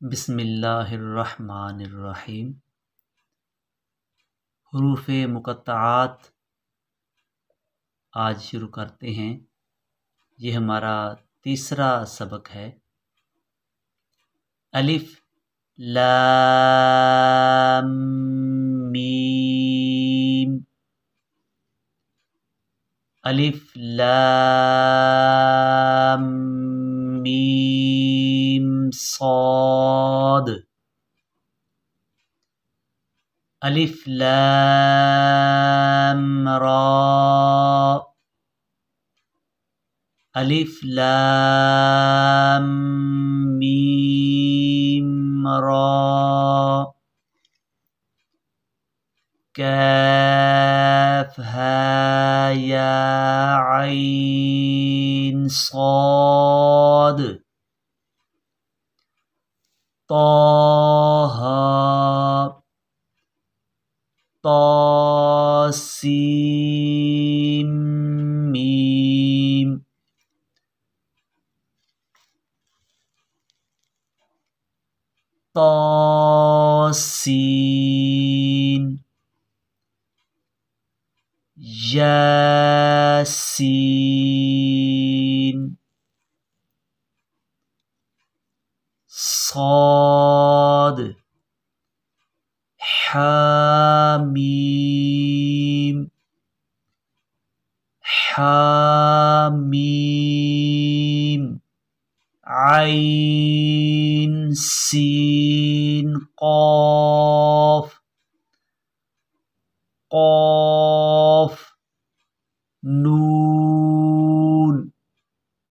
बिस्मिल्लाहिर्रहमानिर्रहीम। हुरूफ़ मुक़त्तआत आज शुरू करते हैं। ये हमारा तीसरा सबक है। अलिफ लाम मीम। अलिफ लाम मीम सॉद। अलिफ लाम रा। अलिफ लाम मीम रा। काफ हा या आइन सॉद। ताहा तासीम मीम। तासीन यासीन सॉद हामीम हामीम आइन सीन क़ाफ क़ाफ नून